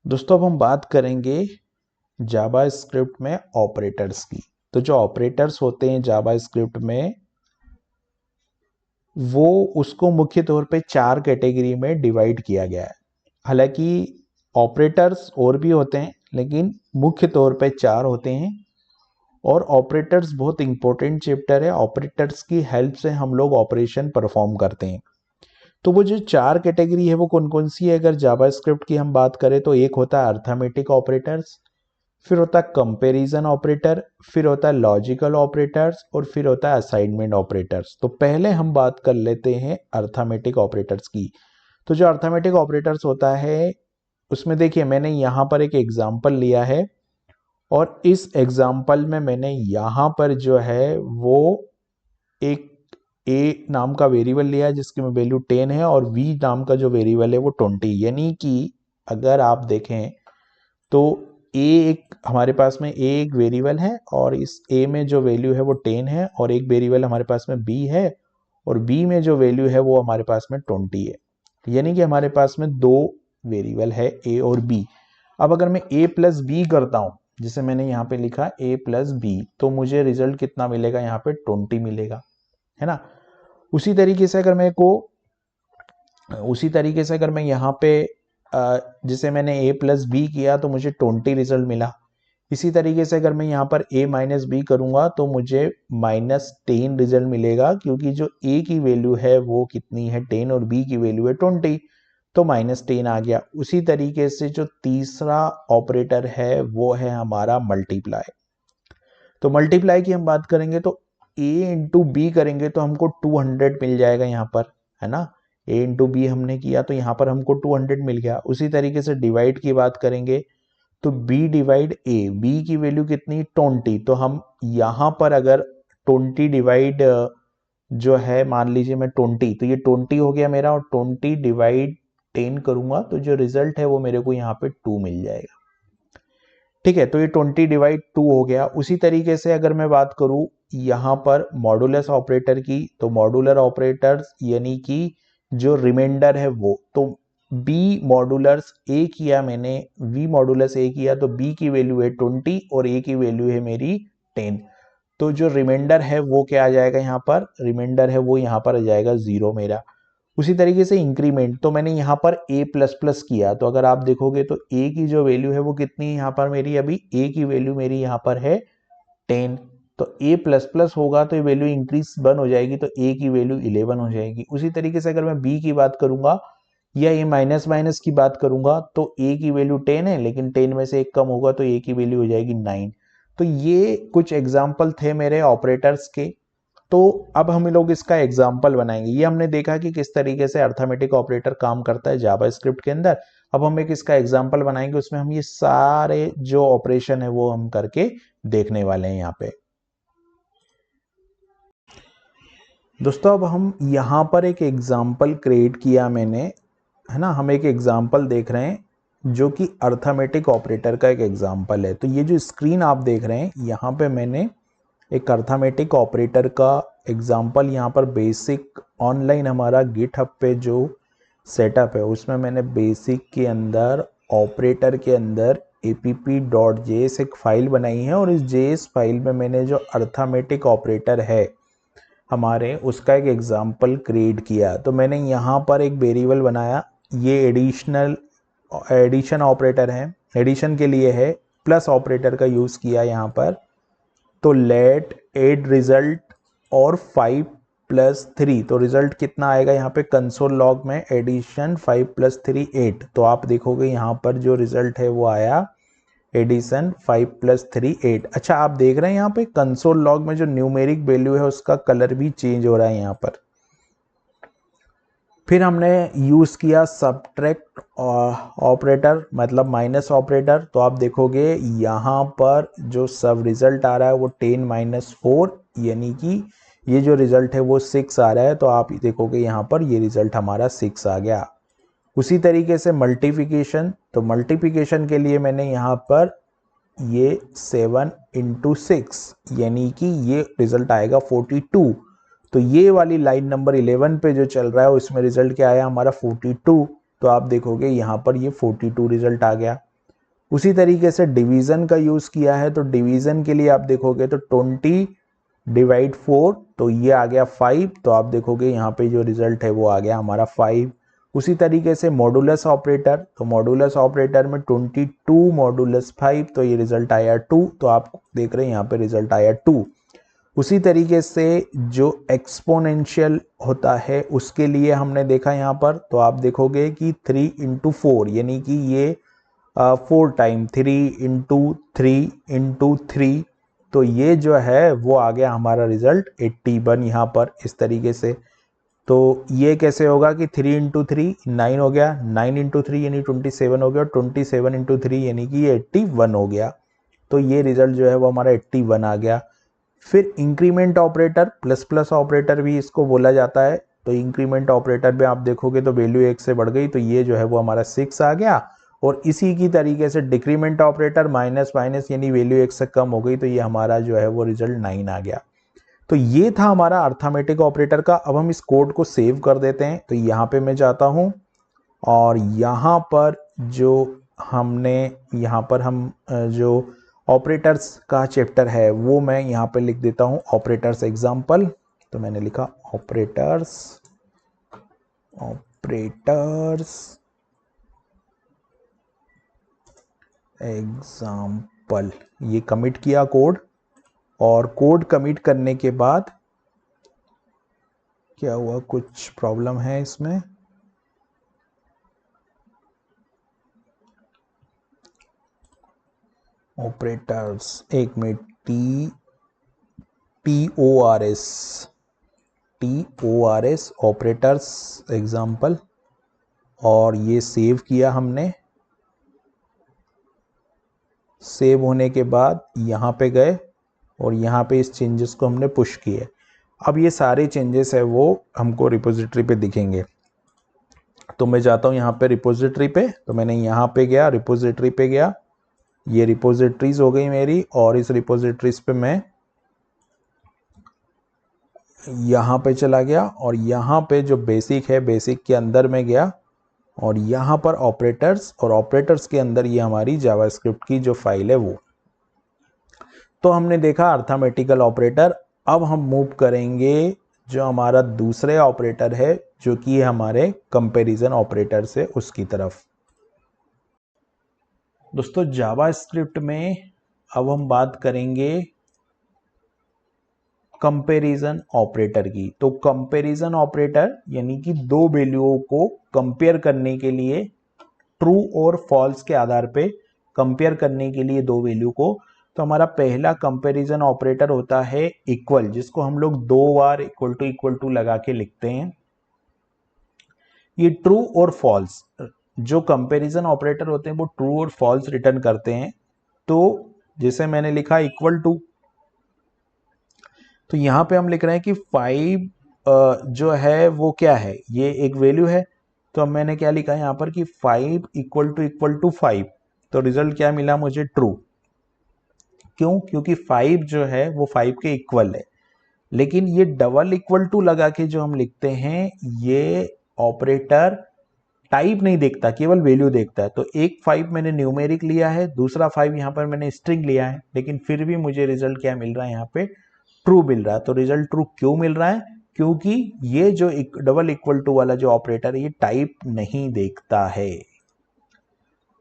दोस्तों अब हम बात करेंगे जावा स्क्रिप्ट में ऑपरेटर्स की। तो जो ऑपरेटर्स होते हैं जावा स्क्रिप्ट में वो उसको मुख्य तौर पे 4 कैटेगरी में डिवाइड किया गया है। हालांकि ऑपरेटर्स और भी होते हैं लेकिन मुख्य तौर पे 4 होते हैं। और ऑपरेटर्स बहुत इंपॉर्टेंट चैप्टर है। ऑपरेटर्स की हेल्प से हम लोग ऑपरेशन परफॉर्म करते हैं। तो वो जो 4 कैटेगरी है वो कौन कौन सी है? अगर जावा स्क्रिप्ट की हम बात करें तो एक होता है अर्थमेटिक ऑपरेटर्स, फिर होता है कंपैरिजन ऑपरेटर, फिर होता है लॉजिकल ऑपरेटर्स और फिर होता है असाइनमेंट ऑपरेटर्स। तो पहले हम बात कर लेते हैं अर्थमेटिक ऑपरेटर्स की। तो जो अर्थमेटिक ऑपरेटर्स होता है उसमें देखिए मैंने यहाँ पर एक एग्जाम्पल लिया है और इस एग्जाम्पल में मैंने यहाँ पर जो है वो एक ए नाम का वेरिएबल लिया है जिसकी वैल्यू 10 है और वी नाम का जो वेरिएबल है वो 20। यानी कि अगर आप देखें तो ए एक हमारे पास में ए एक वेरिएबल है और इस ए में जो वैल्यू है वो 10 है और एक वेरिएबल हमारे पास में बी है और बी में जो वैल्यू है वो हमारे पास में 20 है। यानी कि हमारे पास में दो वेरिएबल है ए और बी। अब अगर मैं ए प्लस बी करता हूं जिसे मैंने यहाँ पे लिखा ए प्लस बी तो मुझे रिजल्ट कितना मिलेगा? यहाँ पे 20 मिलेगा, है ना। उसी तरीके से अगर मैं यहाँ पे जिसे मैंने a प्लस बी किया तो मुझे 20 रिजल्ट मिला। इसी तरीके से अगर मैं यहाँ पर a माइनस बी करूंगा तो मुझे -10 रिजल्ट मिलेगा, क्योंकि जो a की वैल्यू है वो कितनी है 10 और b की वैल्यू है 20, तो -10 आ गया। उसी तरीके से जो तीसरा ऑपरेटर है वो है हमारा मल्टीप्लाई। तो मल्टीप्लाई की हम बात करेंगे तो a इंटू बी करेंगे तो हमको 200 मिल जाएगा यहाँ पर, है ना। a इंटू बी हमने किया तो यहाँ पर हमको 200 मिल गया। उसी तरीके से डिवाइड की बात करेंगे तो b डिवाइड a, b की वैल्यू कितनी 20, तो हम यहाँ पर अगर 20 डिवाइड जो है मान लीजिए मैं 20, तो ये 20 हो गया मेरा और 20 डिवाइड 10 करूंगा तो जो रिजल्ट है वो मेरे को यहाँ पे 2 मिल जाएगा। ठीक है, तो ये 20 डिवाइड 2 हो गया। उसी तरीके से अगर मैं बात करूं यहाँ पर मॉडुलस ऑपरेटर की, तो मॉडुलर ऑपरेटर्स यानी कि जो रिमाइंडर है वो, तो b मॉडुलर्स a किया मैंने, v मॉडुलस a किया तो b की वैल्यू है 20 और a की वैल्यू है मेरी 10। तो जो रिमाइंडर है वो क्या आ जाएगा? यहाँ पर रिमाइंडर है वो यहाँ पर आ जाएगा 0 मेरा। उसी तरीके से इंक्रीमेंट, तो मैंने यहाँ पर a प्लस प्लस किया तो अगर आप देखोगे तो a की जो वैल्यू है वो कितनी है यहाँ पर मेरी, अभी a की वैल्यू मेरी यहाँ पर है 10, तो a प्लस प्लस होगा तो ये वैल्यू इंक्रीज 1 हो जाएगी तो a की वैल्यू 11 हो जाएगी। उसी तरीके से अगर मैं b की बात करूंगा या a माइनस माइनस की बात करूंगा तो a की वैल्यू 10 है लेकिन 10 में से 1 कम होगा तो a की वैल्यू हो जाएगी 9। तो ये कुछ एग्जाम्पल थे मेरे ऑपरेटर्स के। तो अब हम लोग इसका एग्जाम्पल बनाएंगे। ये हमने देखा कि किस तरीके से अर्थमेटिक ऑपरेटर काम करता है जावा स्क्रिप्ट के अंदर। अब हम एक इसका एग्जाम्पल बनाएंगे, उसमें हम ये सारे जो ऑपरेशन है वो हम करके देखने वाले हैं यहाँ पे। दोस्तों अब हम यहाँ पर एक एग्जाम्पल क्रिएट किया मैंने, है ना। हम एक एग्जाम्पल देख रहे हैं जो कि अर्थमेटिक ऑपरेटर का एक एग्जाम्पल है। तो ये जो स्क्रीन आप देख रहे हैं यहाँ पे मैंने एक अर्थमेटिक ऑपरेटर का एग्जाम्पल यहाँ पर बेसिक ऑनलाइन हमारा गिटहब पे जो सेटअप है उसमें मैंने बेसिक के अंदर ऑपरेटर के अंदर app.js एक फाइल बनाई है और इस js फाइल में मैंने जो अर्थमेटिक ऑपरेटर है हमारे उसका एक एग्जाम्पल क्रिएट किया। तो मैंने यहाँ पर एक वेरिएबल बनाया, ये एडिशन ऑपरेटर है, एडिशन के लिए है, प्लस ऑपरेटर का यूज़ किया यहाँ पर। तो लेट एड रिजल्ट और 5 प्लस 3, तो रिजल्ट कितना आएगा यहाँ पे कंसोल लॉग में? Addition 5 plus 3 8। तो आप देखोगे यहाँ पर जो रिजल्ट है वो आया एडिशन 5 प्लस 3 8। अच्छा आप देख रहे हैं यहाँ पे कंसोल लॉग में जो न्यूमेरिक वैल्यू है उसका कलर भी चेंज हो रहा है यहाँ पर। फिर हमने यूज़ किया सब्ट्रैक्ट ऑपरेटर मतलब माइनस ऑपरेटर। तो आप देखोगे यहाँ पर जो सब रिजल्ट आ रहा है वो 10 माइनस 4, यानी कि ये जो रिजल्ट है वो 6 आ रहा है। तो आप देखोगे यहाँ पर ये रिजल्ट हमारा 6 आ गया। उसी तरीके से मल्टीप्लिकेशन, तो मल्टीप्लिकेशन के लिए मैंने यहाँ पर ये 7 इंटू 6 यानी कि ये रिजल्ट आएगा 42। तो ये वाली लाइन नंबर 11 पे जो चल रहा है उसमें रिजल्ट क्या आया हमारा 42। तो आप देखोगे यहाँ पर ये 42 रिजल्ट आ गया। उसी तरीके से डिवीजन का यूज किया है, तो डिवीजन के लिए आप देखोगे तो 20 डिवाइड 4, तो ये आ गया 5, तो आप देखोगे यहाँ पे जो रिजल्ट है वो आ गया हमारा 5। उसी तरीके से मॉडुलस ऑपरेटर, तो मॉडुलस ऑपरेटर में 22 मॉडुलस 5, तो ये रिजल्ट आया 2, तो आप देख रहे हैं यहाँ पे रिजल्ट आया 2। उसी तरीके से जो एक्सपोनेंशियल होता है उसके लिए हमने देखा यहाँ पर, तो आप देखोगे कि 3 इंटू 4, यानी कि ये 4 टाइम 3 इंटू 3 इंटू 3, तो ये जो है वो आ गया हमारा रिजल्ट 81 यहाँ पर इस तरीके से। तो ये कैसे होगा कि 3 इंटू 3 9 हो गया, 9 इंटू 3 यानी 27 हो गया, 27 इंटू 3 यानी कि ये 81 हो गया। तो ये रिजल्ट जो है वो हमारा 81 आ गया। फिर increment operator, plus plus operator भी इसको बोला जाता है, तो इंक्रीमेंट ऑपरेटर में आप देखोगे तो वैल्यू 1 से बढ़ गई, तो ये जो है वो हमारा 6 आ गया। और इसी की तरीके से डिक्रीमेंट ऑपरेटर, माइनस माइनस यानी वैल्यू 1 से कम हो गई, तो ये हमारा जो है वो रिजल्ट 9 आ गया। तो ये था हमारा अर्थमेटिक ऑपरेटर का। अब हम इस कोड को सेव कर देते हैं, तो यहाँ पे मैं जाता हूँ और यहाँ पर जो हमने यहाँ पर हम जो ऑपरेटर्स का चैप्टर है वो मैं यहाँ पे लिख देता हूँ ऑपरेटर्स एग्जाम्पल। तो मैंने लिखा ऑपरेटर्स एग्जाम्पल, ये कमिट किया कोड। और कोड कमिट करने के बाद क्या हुआ, कुछ प्रॉब्लम है इसमें। ऑपरेटर्स, एक मिनट, TORS ऑपरेटर्स एग्जाम्पल, और ये सेव किया हमने। सेव होने के बाद यहाँ पे गए और यहाँ पे इस चेंजेस को हमने पुश किए। अब ये सारे चेंजेस है वो हमको रिपोजिटरी पे दिखेंगे। तो मैं जाता हूँ यहाँ पे रिपोजिटरी पे, तो मैंने यहाँ पे गया, रिपोजिटरी पे गया, ये रिपोजिटरीज हो गई मेरी, और इस रिपोजिटरीज पे मैं यहाँ पे चला गया और यहाँ पे जो बेसिक है, बेसिक के अंदर में गया और यहाँ पर ऑपरेटर्स, और ऑपरेटर्स के अंदर ये हमारी जावास्क्रिप्ट की जो फाइल है वो। तो हमने देखा अर्थमेटिकल ऑपरेटर। अब हम मूव करेंगे जो हमारा दूसरे ऑपरेटर है जो कि हमारे कंपैरिजन ऑपरेटर से, उसकी तरफ। दोस्तों जावास्क्रिप्ट में अब हम बात करेंगे कंपैरिजन ऑपरेटर की। तो कंपैरिजन ऑपरेटर यानी कि दो वैल्यूओं को कंपेयर करने के लिए, ट्रू और फॉल्स के आधार पे कंपेयर करने के लिए दो वैल्यू को, तो हमारा पहला कंपैरिजन ऑपरेटर होता है इक्वल, जिसको हम लोग दो बार इक्वल टू लगा के लिखते हैं। ये ट्रू और फॉल्स, जो कंपैरिजन ऑपरेटर होते हैं वो ट्रू और फॉल्स रिटर्न करते हैं। तो जैसे मैंने लिखा इक्वल टू, तो यहां पे हम लिख रहे हैं कि 5 जो है वो क्या है, ये एक वैल्यू है। तो अब मैंने क्या लिखा है यहाँ पर कि 5 इक्वल टू 5, तो रिजल्ट क्या मिला मुझे, ट्रू। क्यों? क्योंकि 5 जो है वो 5 के इक्वल है। लेकिन ये डबल इक्वल टू लगा के जो हम लिखते हैं, ये ऑपरेटर टाइप नहीं देखता, केवल वैल्यू देखता है। तो एक 5 मैंने न्यूमेरिक लिया है, दूसरा 5 यहाँ पर मैंने स्ट्रिंग लिया है, लेकिन फिर भी मुझे रिजल्ट क्या मिल रहा है, यहाँ पे ट्रू मिल रहा है। तो रिजल्ट ट्रू क्यों मिल रहा है? क्योंकि ये जो डबल इक्वल टू वाला जो ऑपरेटर है ये टाइप नहीं देखता है।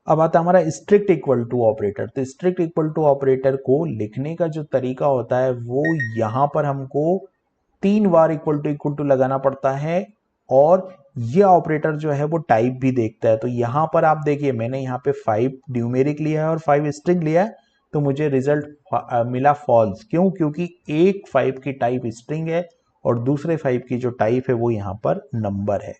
अब आता हमारा स्ट्रिक्ट इक्वल टू ऑपरेटर। तो स्ट्रिक्ट इक्वल टू ऑपरेटर को लिखने का जो तरीका होता है वो यहां पर हमको 3 बार इक्वल टू लगाना पड़ता है, और ये ऑपरेटर जो है वो टाइप भी देखता है। तो यहां पर आप देखिए, मैंने यहाँ पे 5 न्यूमेरिक लिया है और 5 स्ट्रिंग लिया है, तो मुझे रिजल्ट मिला फॉल्स। क्यों? क्योंकि एक 5 की टाइप स्ट्रिंग है और दूसरे 5 की जो टाइप है वो यहाँ पर नंबर है।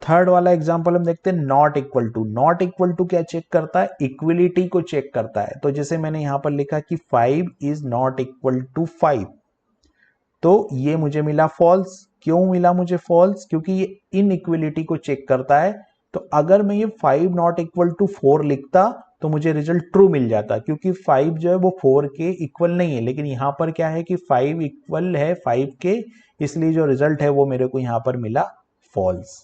थर्ड वाला एग्जांपल हम देखते हैं, not equal to. Not equal to क्या चेक करता है? इक्वलिटी को चेक करता है। तो जैसे मैंने यहां पर लिखा कि 5 इज नॉट इक्वल टू 5, तो ये मुझे मिला फॉल्स। क्यों मिला मुझे फॉल्स? क्योंकि ये इनइक्वलिटी को चेक करता है। तो अगर मैं ये 5 नॉट इक्वल टू 4 लिखता तो मुझे रिजल्ट ट्रू मिल जाता, क्योंकि 5 जो है वो 4 के इक्वल नहीं है। लेकिन यहां पर क्या है कि 5 इक्वल है 5 के, इसलिए जो रिजल्ट है वो मेरे को यहां पर मिला फॉल्स।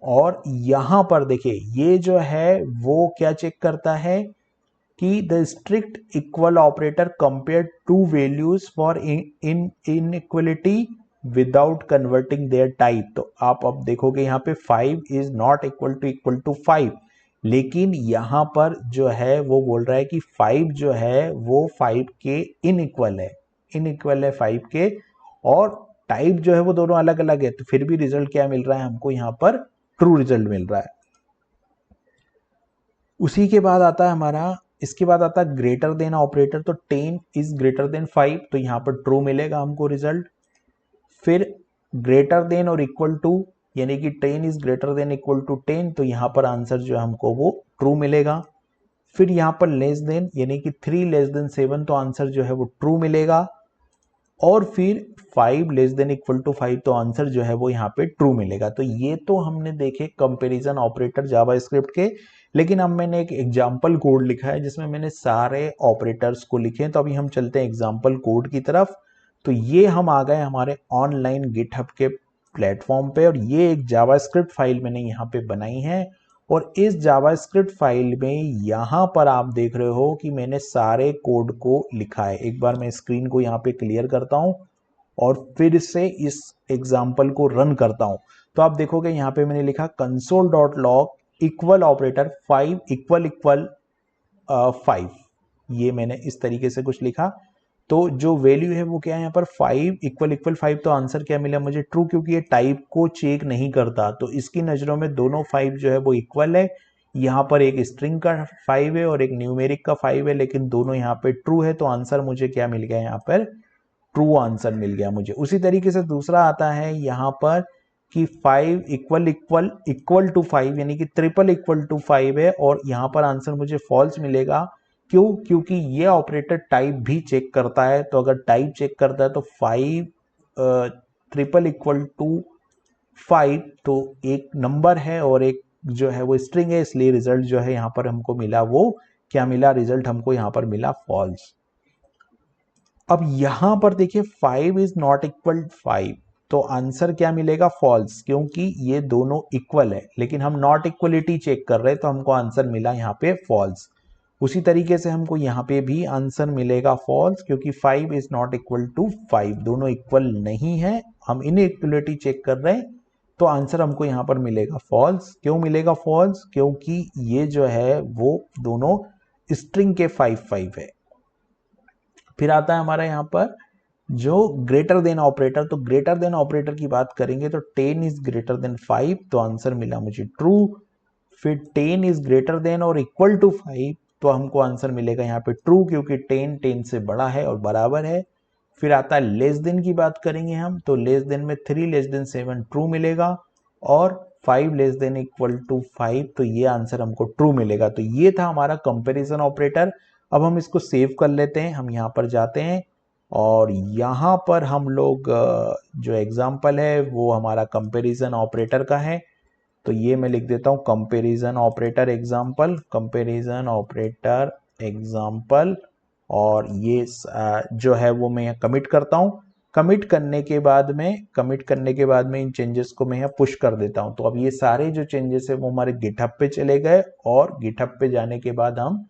और यहां पर देखिए ये जो है वो क्या चेक करता है कि the strict equal operator compare two values for in inequality without converting their type. तो आप अब देखोगे यहाँ पे 5 इज नॉट इक्वल टू 5, लेकिन यहाँ पर जो है वो बोल रहा है कि 5 जो है वो 5 के इनइक्वल है, इनइक्वल है 5 के, और टाइप जो है वो दोनों अलग अलग है। तो फिर भी रिजल्ट क्या मिल रहा है हमको, यहाँ पर ट्रू रिजल्ट मिल रहा है। उसी के बाद आता है हमारा, इसके बाद आता है ग्रेटर देन ऑपरेटर। तो 10 इज ग्रेटर देन 5, तो यहाँ पर ट्रू मिलेगा हमको रिजल्ट। फिर ग्रेटर देन और इक्वल टू, यानी कि 10 is greater than equal to 10, तो यहाँ पर आंसर जो है हमको वो ट्रू मिलेगा। फिर यहाँ पर लेस देन, यानी कि 3 लेस देन 7, तो आंसर जो है वो ट्रू मिलेगा। और फिर 5 लेस देन इक्वल टू 5, तो आंसर जो है वो यहाँ पे ट्रू मिलेगा। तो ये तो हमने देखे कंपैरिजन ऑपरेटर जावास्क्रिप्ट के, लेकिन अब मैंने एक एग्जांपल कोड लिखा है जिसमें मैंने सारे ऑपरेटर्स को लिखे हैं। तो अभी हम चलते हैं एग्जांपल कोड की तरफ। तो ये हम आ गए हमारे ऑनलाइन गिटहब के प्लेटफॉर्म पे, और ये एक जावास्क्रिप्ट फाइल मैंने यहाँ पे बनाई है। और इस जावास्क्रिप्ट फाइल में यहाँ पर आप देख रहे हो कि मैंने सारे कोड को लिखा है। एक बार मैं स्क्रीन को यहाँ पे क्लियर करता हूँ और फिर से इस एग्जाम्पल को रन करता हूँ। तो आप देखोगे यहाँ पे मैंने लिखा console.log equal operator 5 equal equal 5, ये मैंने इस तरीके से कुछ लिखा। तो जो वैल्यू है वो क्या है यहाँ पर 5 इक्वल इक्वल 5, तो आंसर क्या मिला मुझे, ट्रू, क्योंकि ये टाइप को चेक नहीं करता। तो इसकी नजरों में दोनों 5 जो है वो इक्वल है। यहाँ पर एक स्ट्रिंग का 5 है और एक न्यूमेरिक का 5 है, लेकिन दोनों यहाँ पे ट्रू है। तो आंसर मुझे क्या मिल गया यहाँ पर, ट्रू आंसर मिल गया मुझे। उसी तरीके से दूसरा आता है यहाँ पर कि 5 इक्वल इक्वल इक्वल टू 5, यानी कि ट्रिपल इक्वल टू 5 है, और यहाँ पर आंसर मुझे फॉल्स मिलेगा। क्यों, क्योंकि ये ऑपरेटर टाइप भी चेक करता है। तो अगर टाइप चेक करता है तो 5 ट्रिपल इक्वल टू 5 तो एक नंबर है और एक जो है वो स्ट्रिंग है, इसलिए रिजल्ट जो है यहाँ पर हमको मिला वो क्या मिला, रिजल्ट हमको यहाँ पर मिला फॉल्स। अब यहां पर देखिए 5 इज नॉट इक्वल 5, तो आंसर क्या मिलेगा, फॉल्स, क्योंकि ये दोनों इक्वल है। लेकिन हम नॉट इक्वलिटी चेक कर रहे हैं, तो हमको आंसर मिला यहाँ पे फॉल्स। उसी तरीके से हमको यहाँ पे भी आंसर मिलेगा फॉल्स, क्योंकि 5 इज नॉट इक्वल टू 5, दोनों इक्वल नहीं है, हम इनइक्वलिटी चेक कर रहे हैं। तो आंसर हमको यहाँ पर मिलेगा फॉल्स। क्यों मिलेगा फॉल्स, क्योंकि ये जो है वो दोनों स्ट्रिंग के 5 है। फिर आता है हमारा यहाँ पर जो ग्रेटर देन ऑपरेटर। तो ग्रेटर देन ऑपरेटर की बात करेंगे तो 10 इज ग्रेटर देन 5, तो आंसर मिला मुझे ट्रू। फिर 10 इज ग्रेटर देन और इक्वल टू 5, तो हमको आंसर मिलेगा यहाँ पे ट्रू, क्योंकि 10 से बड़ा है और बराबर है। फिर आता है लेस देन की बात करेंगे हम, तो लेस देन में 3 लेस देन 7 ट्रू मिलेगा, और 5 लेस देन इक्वल टू 5, तो ये आंसर हमको ट्रू मिलेगा। तो ये था हमारा कंपैरिजन ऑपरेटर। अब हम इसको सेव कर लेते हैं, हम यहाँ पर जाते हैं और यहाँ पर हम लोग जो एग्जाम्पल है वो हमारा कंपैरिजन ऑपरेटर का है। तो ये मैं लिख देता हूँ comparison operator example, comparison operator example, और ये जो है वो मैं यहाँ कमिट करता हूँ। कमिट करने के बाद में इन चेंजेस को मैं यहाँ पुश कर देता हूँ। तो अब ये सारे जो चेंजेस है वो हमारे गिटहब पे चले गए, और गिटहब पे जाने के बाद हम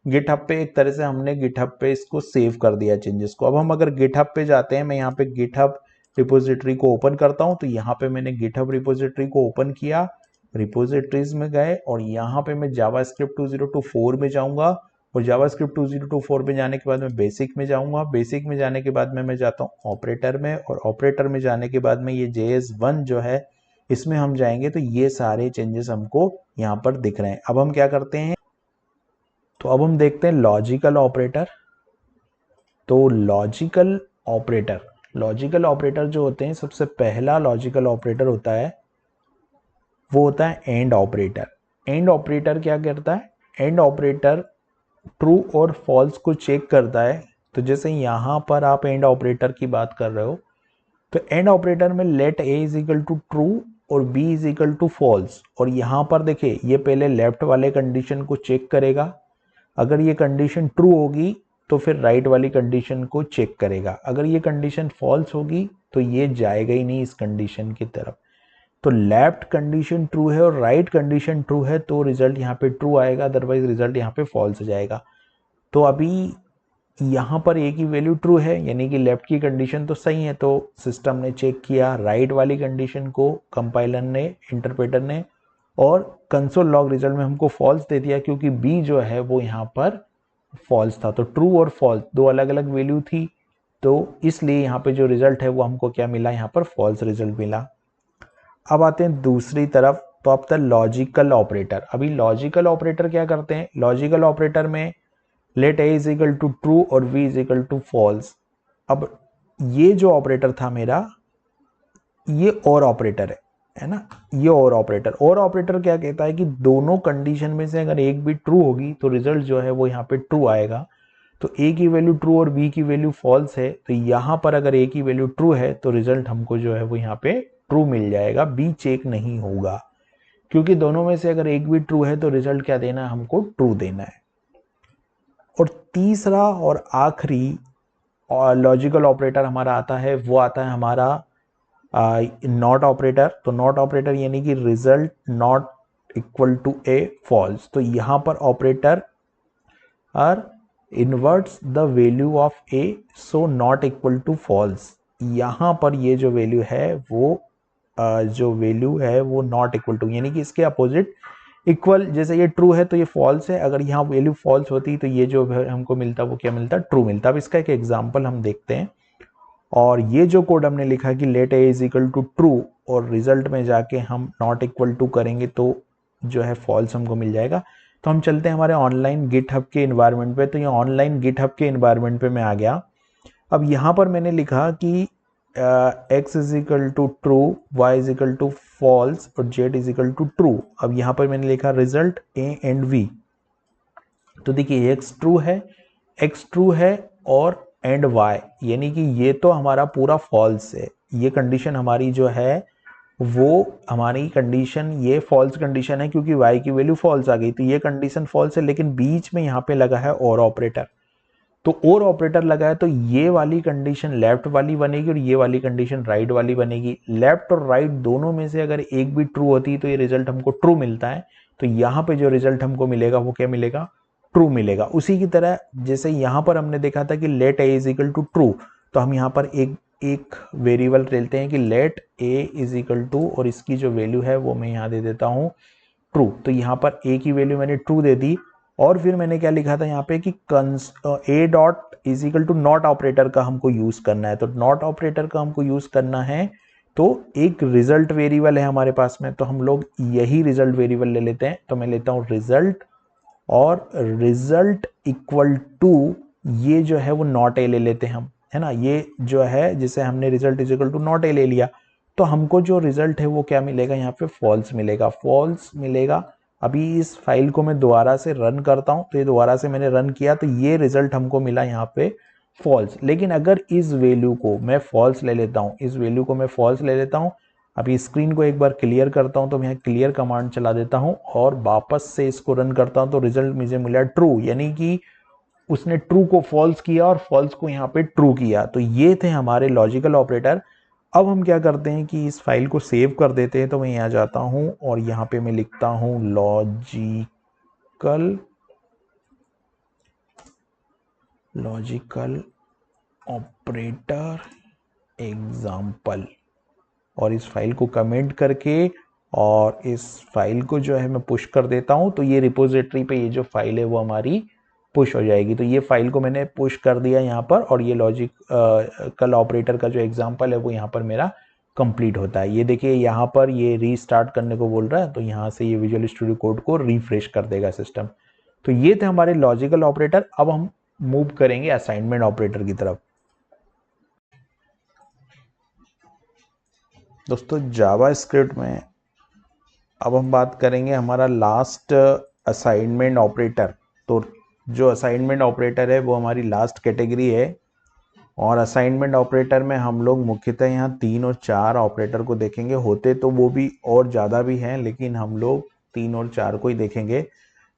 गिटहब पे एक तरह से हमने गिटहब पे इसको सेव कर दिया चेंजेस को। अब हम अगर गिटहब पे जाते हैं, मैं यहाँ पे गिटहब रिपोजिटरी को ओपन करता हूँ। तो यहाँ पे मैंने गिटहब रिपोजिटरी को ओपन किया, रिपोजिटरीज में गए, और यहाँ पे मैं जावास्क्रिप्ट 2024 में जाऊंगा, और जावास्क्रिप्ट 2024 में जाने के बाद मैं बेसिक में जाऊंगा। बेसिक में जाने के बाद में मैं जाता हूँ ऑपरेटर में, और ऑपरेटर में जाने के बाद में ये JS1 जो है इसमें हम जाएंगे। तो ये सारे चेंजेस हमको यहाँ पर दिख रहे हैं। अब हम क्या करते हैं, तो अब हम देखते हैं लॉजिकल ऑपरेटर। तो लॉजिकल ऑपरेटर जो होते हैं, सबसे पहला लॉजिकल ऑपरेटर होता है वो होता है एंड ऑपरेटर। एंड ऑपरेटर क्या करता है, एंड ऑपरेटर ट्रू और फॉल्स को चेक करता है। तो जैसे यहाँ पर आप एंड ऑपरेटर की बात कर रहे हो, तो एंड ऑपरेटर में let a is equal to true और b is equal to false, और यहाँ पर देखिए ये पहले लेफ्ट वाले कंडीशन को चेक करेगा। अगर ये कंडीशन ट्रू होगी तो फिर राइट वाली कंडीशन को चेक करेगा। अगर ये कंडीशन फॉल्स होगी तो ये जाएगा ही नहीं इस कंडीशन की तरफ। तो लेफ्ट कंडीशन ट्रू है और राइट कंडीशन ट्रू है तो रिजल्ट यहाँ पे ट्रू आएगा, अदरवाइज रिजल्ट यहाँ पे फॉल्स जाएगा। तो अभी यहाँ पर ए की वैल्यू ट्रू है यानी कि लेफ्ट की कंडीशन तो सही है, तो सिस्टम ने चेक किया राइट वाली कंडीशन को, कंपाइलर ने, इंटरप्रेटर ने, और कंसोल लॉग रिजल्ट में हमको फॉल्स दे दिया क्योंकि बी जो है वो यहाँ पर फॉल्स था। तो ट्रू और फॉल्स दो अलग अलग वैल्यू थी, तो इसलिए यहाँ पे जो रिजल्ट है वो हमको क्या मिला, यहाँ पर फॉल्स रिजल्ट मिला। अब आते हैं दूसरी तरफ, तो अब तक लॉजिकल ऑपरेटर। अभी लॉजिकल ऑपरेटर क्या करते हैं, लॉजिकल ऑपरेटर में let A is equal to true और B is equal to false. अब ये जो ऑपरेटर था मेरा, ये और ऑपरेटर है ना, ये और ऑपरेटर क्या कहता है कि दोनों कंडीशन में से अगर एक भी ट्रू होगी तो रिजल्ट जो है वो यहाँ पे ट्रू आएगा। तो ए की वैल्यू ट्रू और बी की वैल्यू फॉल्स है, तो यहाँ पर अगर ए की वैल्यू ट्रू है तो रिजल्ट हमको जो है वो यहाँ पे ट्रू मिल जाएगा, बी चेक नहीं होगा, क्योंकि दोनों में से अगर एक भी ट्रू है तो रिजल्ट क्या देना है, हमको ट्रू देना है। और तीसरा और आखिरी लॉजिकल ऑपरेटर हमारा आता है, वो आता है हमारा नॉट ऑपरेटर। तो नॉट ऑपरेटर यानी कि result not equal to A false. तो यहाँ पर operator are inverts the value of A, so not equal to false. यहाँ पर ये जो वैल्यू है वो जो वैल्यू है वो नॉट इक्वल टू यानी कि इसके अपोजिट इक्वल, जैसे ये ट्रू है तो ये फॉल्स है, अगर यहाँ वैल्यू फॉल्स होती तो ये जो हमको मिलता वो क्या मिलता, ट्रू मिलता। अब इसका एक एग्जांपल हम देखते हैं, और ये जो कोड हमने लिखा कि let A is equal to true और रिजल्ट में जाके हम नॉट इक्वल टू करेंगे तो जो है फॉल्स हमको मिल जाएगा। तो हम चलते हैं हमारे ऑनलाइन गिटहब के इन्वायरमेंट पे। तो ये ऑनलाइन गिटहब के इन्वायरमेंट पे मैं आ गया। अब यहाँ पर मैंने लिखा कि x is equal to true, Y is equal to false और z is equal to true. अब यहाँ पर मैंने लिखा रिजल्ट a एंड v। तो देखिए x ट्रू है और एंड y, यानी कि ये तो हमारा पूरा फॉल्स है। ये कंडीशन हमारी जो है वो हमारी कंडीशन ये फॉल्स कंडीशन है क्योंकि y की वैल्यू फॉल्स आ गई, तो ये कंडीशन फॉल्स है। लेकिन बीच में यहाँ पे लगा है और ऑपरेटर, तो और ऑपरेटर लगा है तो ये वाली कंडीशन लेफ्ट वाली बनेगी और ये वाली कंडीशन राइट वाली बनेगी। लेफ्ट और राइट दोनों में से अगर एक भी ट्रू होती तो ये रिजल्ट हमको ट्रू मिलता है। तो यहाँ पे जो रिजल्ट हमको मिलेगा वो क्या मिलेगा, ट्रू मिलेगा। उसी की तरह जैसे यहाँ पर हमने देखा था कि let A is equal to true, तो हम यहाँ पर एक वेरिएबल लेते हैं कि let A is equal to, और इसकी जो वैल्यू है वो मैं यहाँ दे देता हूँ ट्रू। तो यहाँ पर ए की वैल्यू मैंने ट्रू दे दी, और फिर मैंने क्या लिखा था यहाँ पे कि A dot is equal to not operator का हमको यूज करना है। तो नॉट ऑपरेटर का हमको यूज करना है, तो एक रिजल्ट वेरिएबल है हमारे पास में, तो हम लोग यही रिजल्ट वेरिएबल ले लेते हैं। तो मैं लेता हूँ रिजल्ट, और रिजल्ट इक्वल टू ये जो है वो नॉट ए ले लेते हैं हम, है ना। ये जो है जिसे हमने result is equal to not A ले लिया, तो हमको जो रिजल्ट है वो क्या मिलेगा, यहाँ पे फॉल्स मिलेगा। अभी इस फाइल को मैं दोबारा से रन करता हूं, तो ये दोबारा से मैंने रन किया तो ये रिजल्ट हमको मिला यहाँ पे फॉल्स। लेकिन अगर इस वैल्यू को मैं फॉल्स ले लेता हूँ, अभी स्क्रीन को एक बार क्लियर करता हूं, तो मैं क्लियर कमांड चला देता हूं और वापस से इसको रन करता हूं, तो रिजल्ट मुझे मिला ट्रू, यानी कि उसने ट्रू को फॉल्स किया और फॉल्स को यहाँ पे ट्रू किया। तो ये थे हमारे लॉजिकल ऑपरेटर। अब हम क्या करते हैं कि इस फाइल को सेव कर देते हैं। तो मैं यहाँ जाता हूं और यहाँ पे मैं लिखता हूं लॉजिकल ऑपरेटर एग्जाम्पल, और इस फाइल को कमेंट करके और इस फाइल को जो है मैं पुश कर देता हूं, तो ये रिपोजिटरी पे ये जो फाइल है वो हमारी पुश हो जाएगी। तो ये फाइल को मैंने पुश कर दिया यहाँ पर, और ये लॉजिकल ऑपरेटर का जो एग्जांपल है वो यहाँ पर मेरा कंप्लीट होता है। ये देखिए यहाँ पर ये रीस्टार्ट करने को बोल रहा है, तो यहाँ से ये विजुअल स्टूडियो कोड को रिफ्रेश कर देगा सिस्टम। तो ये थे हमारे लॉजिकल ऑपरेटर। अब हम मूव करेंगे असाइनमेंट ऑपरेटर की तरफ। दोस्तों जावा स्क्रिप्ट में अब हम बात करेंगे हमारा लास्ट असाइनमेंट ऑपरेटर। तो जो असाइनमेंट ऑपरेटर है वो हमारी लास्ट कैटेगरी है, और असाइनमेंट ऑपरेटर में हम लोग मुख्यतः यहाँ 3 और 4 ऑपरेटर को देखेंगे। होते तो वो भी और ज़्यादा भी हैं, लेकिन हम लोग 3 और 4 को ही देखेंगे।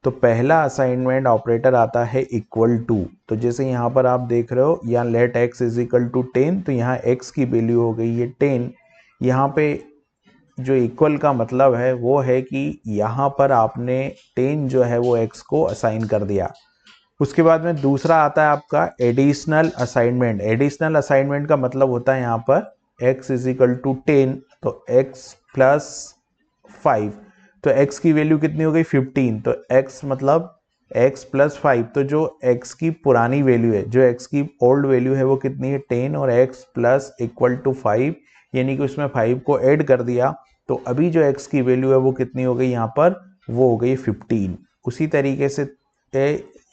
तो पहला असाइनमेंट ऑपरेटर आता है इक्वल टू। तो जैसे यहाँ पर आप देख रहे हो, यहाँ let X is equal to 10, तो यहाँ x की वैल्यू हो गई है 10। यहाँ पे जो इक्वल का मतलब है वो है कि यहाँ पर आपने 10 जो है वो x को असाइन कर दिया। उसके बाद में दूसरा आता है आपका एडिशनल असाइनमेंट। एडिशनल असाइनमेंट का मतलब होता है यहाँ पर x इज इक्वल टू 10, तो x प्लस 5, तो x की वैल्यू कितनी हो गई 15, तो x मतलब x प्लस 5, तो जो x की पुरानी वैल्यू है, जो x की ओल्ड वैल्यू है वो कितनी है 10, और x प्लस इक्वल टू 5, यानी कि उसमें 5 को ऐड कर दिया, तो अभी जो x की वैल्यू है वो कितनी हो गई यहाँ पर, वो हो गई 15। उसी तरीके से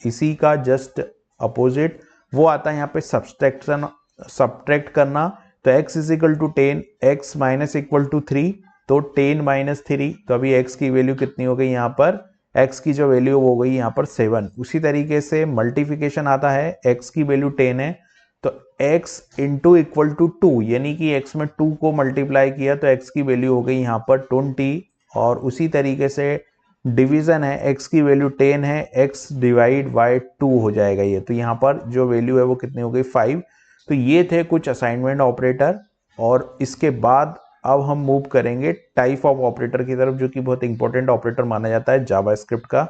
इसी का जस्ट अपोजिट वो आता है यहाँ पे सब्ट्रैक्ट करना, तो x is equal to 10, x minus equal to 3, तो 10 माइनस 3, तो अभी x की वैल्यू कितनी हो गई यहाँ पर, x की जो वैल्यू हो गई यहाँ पर 7। उसी तरीके से मल्टीप्लिकेशन आता है, x की वैल्यू 10 है तो x इंटू इक्वल टू 2, यानी कि x में 2 को मल्टीप्लाई किया तो x की वैल्यू हो गई यहाँ पर 20। और उसी तरीके से डिवीजन है, x की वैल्यू 10 है, x डिवाइड बाय 2 हो जाएगा ये, तो यहाँ पर जो वैल्यू है वो कितनी हो गई 5। तो ये थे कुछ असाइनमेंट ऑपरेटर, और इसके बाद अब हम मूव करेंगे टाइप ऑफ ऑपरेटर की तरफ, जो कि बहुत इंपॉर्टेंट ऑपरेटर माना जाता है जावास्क्रिप्ट का।